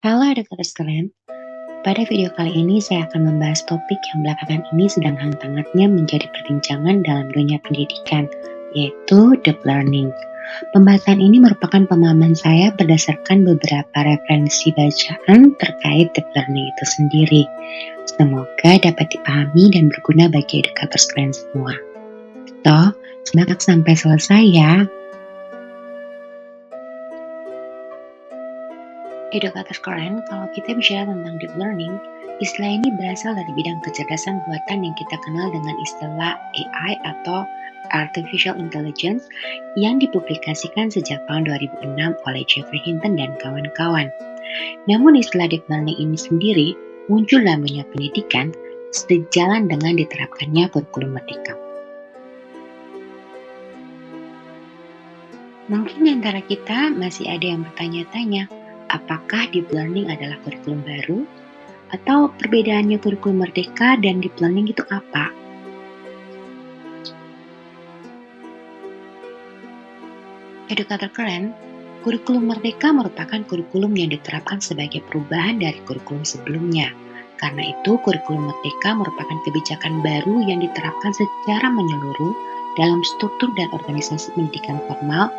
Halo adik-adik sekalian, pada video kali ini saya akan membahas topik yang belakangan ini sedang hangat-hangatnya menjadi perbincangan dalam dunia pendidikan, yaitu deep learning. Pembahasan ini merupakan pemahaman saya berdasarkan beberapa referensi bacaan terkait deep learning itu sendiri. Semoga dapat dipahami dan berguna bagi edukator sekalian semua. Toh, semangat sampai selesai ya. Edukator keren, kalau kita bicara tentang deep learning, istilah ini berasal dari bidang kecerdasan buatan yang kita kenal dengan istilah AI atau Artificial Intelligence yang dipublikasikan sejak tahun 2006 oleh Geoffrey Hinton dan kawan-kawan. Namun istilah deep learning ini sendiri muncul dalam dunia pendidikan sejalan dengan diterapkannya kurikulum merdeka. Mungkin di antara kita masih ada yang bertanya-tanya, apakah deep learning adalah kurikulum baru? Atau perbedaannya kurikulum merdeka dan deep learning itu apa? Edukator keren, kurikulum merdeka merupakan kurikulum yang diterapkan sebagai perubahan dari kurikulum sebelumnya. Karena itu, kurikulum merdeka merupakan kebijakan baru yang diterapkan secara menyeluruh dalam struktur dan organisasi pendidikan formal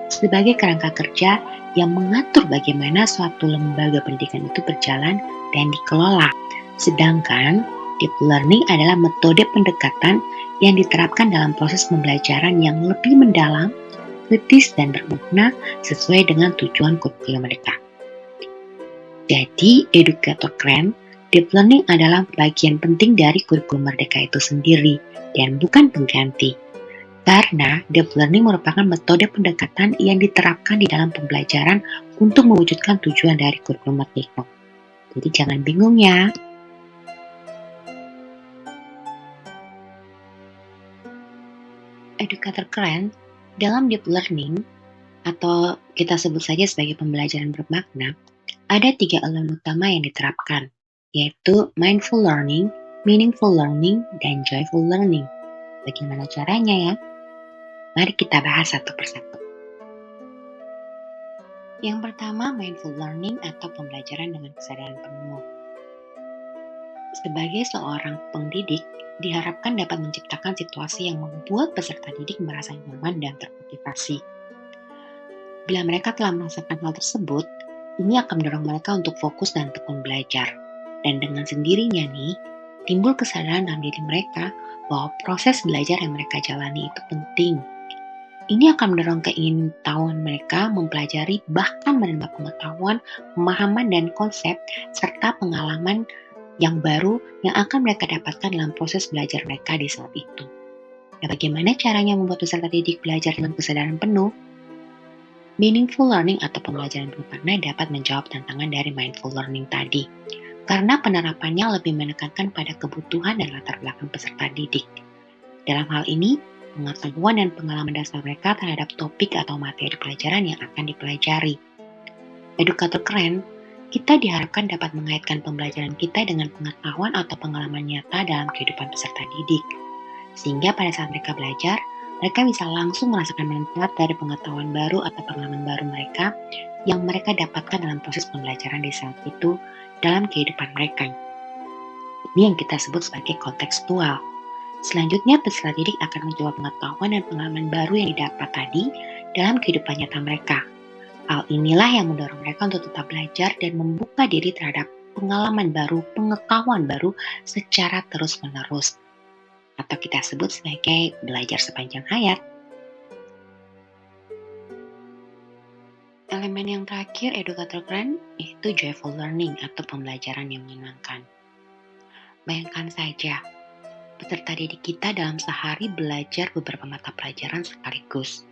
sebagai kerangka kerja yang mengatur bagaimana suatu lembaga pendidikan itu berjalan dan dikelola. Sedangkan deep learning adalah metode pendekatan yang diterapkan dalam proses pembelajaran yang lebih mendalam, kritis, dan bermakna sesuai dengan tujuan kurikulum mereka. Jadi, edukator keren, deep learning adalah bagian penting dari kurikulum merdeka itu sendiri dan bukan pengganti. Karena deep learning merupakan metode pendekatan yang diterapkan di dalam pembelajaran untuk mewujudkan tujuan dari kurikulum merdeka. Jadi jangan bingung ya. Edukator keren, dalam deep learning atau kita sebut saja sebagai pembelajaran bermakna, ada 3 elemen utama yang diterapkan, yaitu mindful learning, meaningful learning, dan joyful learning. Bagaimana caranya ya? Mari kita bahas satu persatu. Yang pertama, mindful learning atau pembelajaran dengan kesadaran penuh. Sebagai seorang pendidik, diharapkan dapat menciptakan situasi yang membuat peserta didik merasa nyaman dan termotivasi. Bila mereka telah merasakan hal tersebut, ini akan mendorong mereka untuk fokus dan tekun belajar. Dan dengan sendirinya nih, timbul kesadaran dalam diri mereka bahwa proses belajar yang mereka jalani itu penting. Ini akan mendorong keingintahuan mereka mempelajari bahkan menambah pengetahuan, pemahaman, dan konsep serta pengalaman yang baru yang akan mereka dapatkan dalam proses belajar mereka di saat itu. Nah, bagaimana caranya membuat peserta didik belajar dengan kesadaran penuh? Meaningful learning atau pembelajaran bermakna dapat menjawab tantangan dari mindful learning tadi, karena penerapannya lebih menekankan pada kebutuhan dan latar belakang peserta didik. Dalam hal ini, pengetahuan dan pengalaman dasar mereka terhadap topik atau materi pelajaran yang akan dipelajari. Edukator keren, kita diharapkan dapat mengaitkan pembelajaran kita dengan pengetahuan atau pengalaman nyata dalam kehidupan peserta didik. Sehingga pada saat mereka belajar, mereka bisa langsung merasakan manfaat dari pengetahuan baru atau pengalaman baru mereka yang mereka dapatkan dalam proses pembelajaran di saat itu dalam kehidupan mereka. Ini yang kita sebut sebagai kontekstual. Selanjutnya, peserta didik akan mencoba pengetahuan dan pengalaman baru yang didapat tadi dalam kehidupan nyata mereka. Hal inilah yang mendorong mereka untuk tetap belajar dan membuka diri terhadap pengalaman baru, pengetahuan baru secara terus-menerus. Atau kita sebut sebagai belajar sepanjang hayat. Elemen yang terakhir edukator keren yaitu joyful learning atau pembelajaran yang menyenangkan. Bayangkan saja, peserta didik kita dalam sehari belajar beberapa mata pelajaran sekaligus.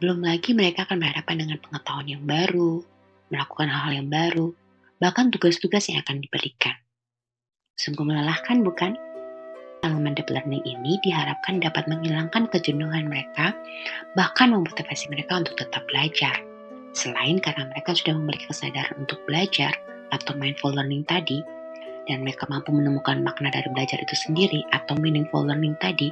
Belum lagi mereka akan berhadapan dengan pengetahuan yang baru, melakukan hal-hal yang baru, bahkan tugas-tugas yang akan diberikan. Sungguh melelahkan, bukan? Elemen deep learning ini diharapkan dapat menghilangkan kejenuhan mereka, bahkan memotivasi mereka untuk tetap belajar. Selain karena mereka sudah memiliki kesadaran untuk belajar atau mindful learning tadi, dan mereka mampu menemukan makna dari belajar itu sendiri atau meaningful learning tadi,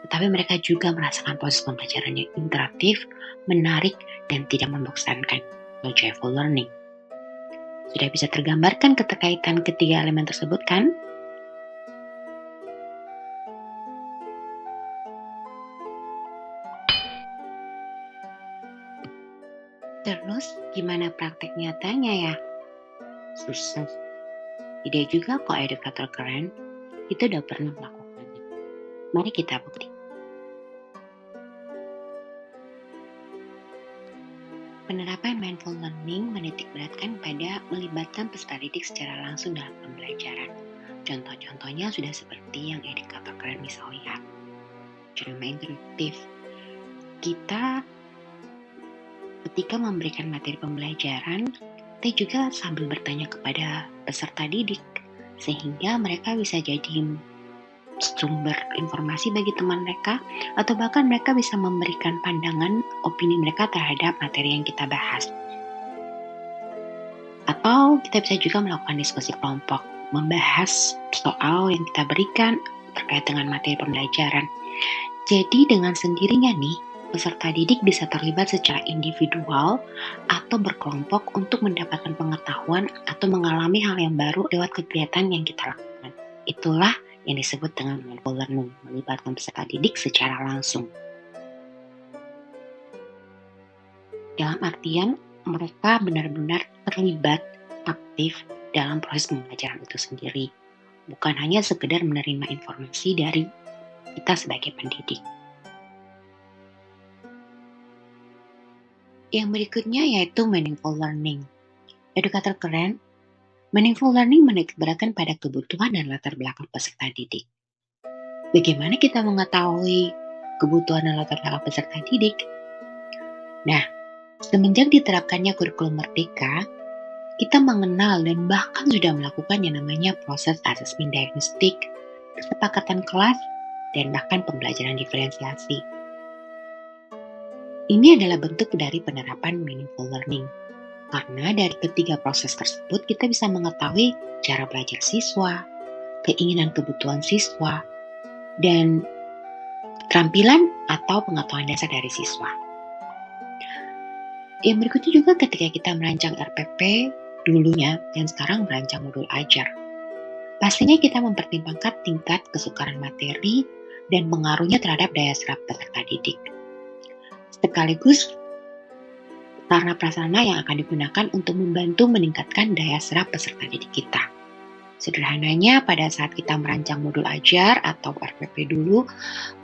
tetapi mereka juga merasakan proses pembelajaran yang interaktif, menarik, dan tidak membosankan, atau joyful learning. Sudah bisa tergambarkan keterkaitan ketiga elemen tersebut kan? Terus gimana praktek nyatanya ya? Susah. Tidak juga kok edukator keren, itu udah pernah melakukannya. Mari kita bukti. Penerapan mindful learning menitikberatkan pada melibatkan peserta didik secara langsung dalam pembelajaran. Contoh-contohnya sudah seperti yang edukator keren bisa lihat. Cerama interaktif. Kita ketika memberikan materi pembelajaran, kita juga sambil bertanya kepada peserta didik, sehingga mereka bisa jadi sumber informasi bagi teman mereka, atau bahkan mereka bisa memberikan pandangan opini mereka terhadap materi yang kita bahas. Atau kita bisa juga melakukan diskusi kelompok, membahas soal yang kita berikan terkait dengan materi pembelajaran. Jadi dengan sendirinya nih, peserta didik bisa terlibat secara individual atau berkelompok untuk mendapatkan pengetahuan atau mengalami hal yang baru lewat kegiatan yang kita lakukan. Itulah yang disebut dengan mindful learning, melibatkan peserta didik secara langsung. Dalam artian, mereka benar-benar terlibat aktif dalam proses pembelajaran itu sendiri. Bukan hanya sekedar menerima informasi dari kita sebagai pendidik. Yang berikutnya yaitu meaningful learning. Edukator keren, meaningful learning menitikberatkan pada kebutuhan dan latar belakang peserta didik. Bagaimana kita mengetahui kebutuhan dan latar belakang peserta didik? Nah, semenjak diterapkannya kurikulum Merdeka, kita mengenal dan bahkan sudah melakukan yang namanya proses asesmen diagnostik, kesepakatan kelas, dan bahkan pembelajaran diferensiasi. Ini adalah bentuk dari penerapan meaningful learning. Karena dari ketiga proses tersebut kita bisa mengetahui cara belajar siswa, keinginan kebutuhan siswa, dan keterampilan atau pengetahuan dasar dari siswa. Yang berikutnya juga ketika kita merancang RPP dulunya dan sekarang merancang modul ajar. Pastinya kita mempertimbangkan tingkat kesukaran materi dan pengaruhnya terhadap daya serap peserta didik. Sekaligus sarana prasarana yang akan digunakan untuk membantu meningkatkan daya serap peserta didik kita. Sederhananya, pada saat kita merancang modul ajar atau RPP dulu,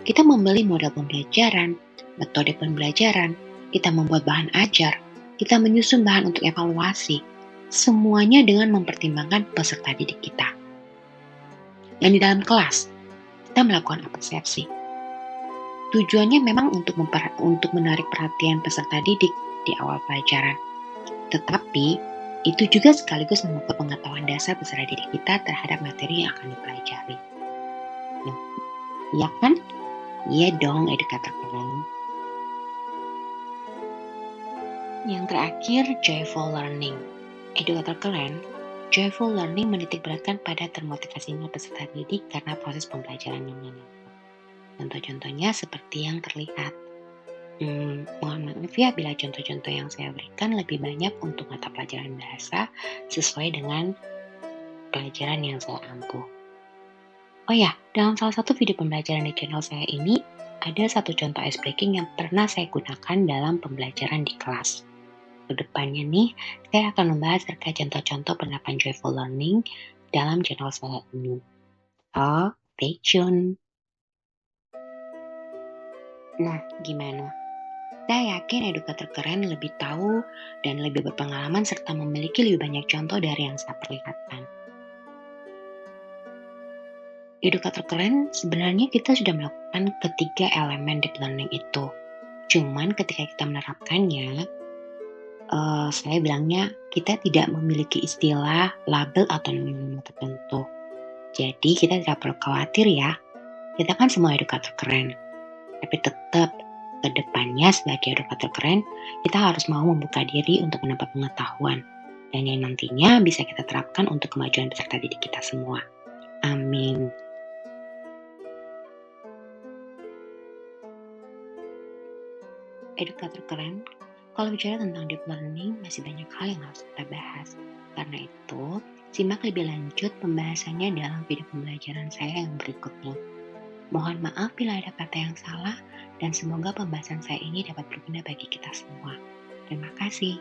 kita membeli model pembelajaran, metode pembelajaran, kita membuat bahan ajar, kita menyusun bahan untuk evaluasi, semuanya dengan mempertimbangkan peserta didik kita. Dan di dalam kelas, kita melakukan persepsi. Tujuannya memang untuk menarik perhatian peserta didik di awal pelajaran. Tetapi, itu juga sekaligus membuka pengetahuan dasar peserta didik kita terhadap materi yang akan dipelajari. Iya kan? Iya dong, edukator keren. Yang terakhir, joyful learning. Edukator keren, joyful learning menitikberatkan pada termotivasinya peserta didik karena proses pembelajaran yang menyenangkan. Contoh-contohnya seperti yang terlihat. Mohon maaf ya bila contoh-contoh yang saya berikan lebih banyak untuk mata pelajaran bahasa sesuai dengan pelajaran yang saya ampuh. Oh ya, dalam salah satu video pembelajaran di channel saya ini, ada satu contoh ice breaking yang pernah saya gunakan dalam pembelajaran di kelas. Kedepannya nih, saya akan membahas terkait contoh-contoh penerapan joyful learning dalam channel saya ini. So, stay tune. Nah, gimana? Saya yakin edukator keren lebih tahu dan lebih berpengalaman serta memiliki lebih banyak contoh dari yang saya perlihatkan. Edukator keren sebenarnya kita sudah melakukan ketiga elemen deep learning itu. Cuman ketika kita menerapkannya, saya bilangnya kita tidak memiliki istilah, label, atau nama tertentu. Jadi kita tidak perlu khawatir ya. Kita kan semua edukator keren. Tapi tetap kedepannya sebagai edukator keren, kita harus mau membuka diri untuk mendapat pengetahuan. Dan yang nantinya bisa kita terapkan untuk kemajuan peserta didik kita semua. Amin. Edukator keren, Kalau bicara tentang deep learning, masih banyak hal yang harus kita bahas. Karena itu, simak lebih lanjut pembahasannya dalam video pembelajaran saya yang berikutnya. Mohon maaf bila ada kata yang salah, dan semoga pembahasan saya ini dapat berguna bagi kita semua. Terima kasih.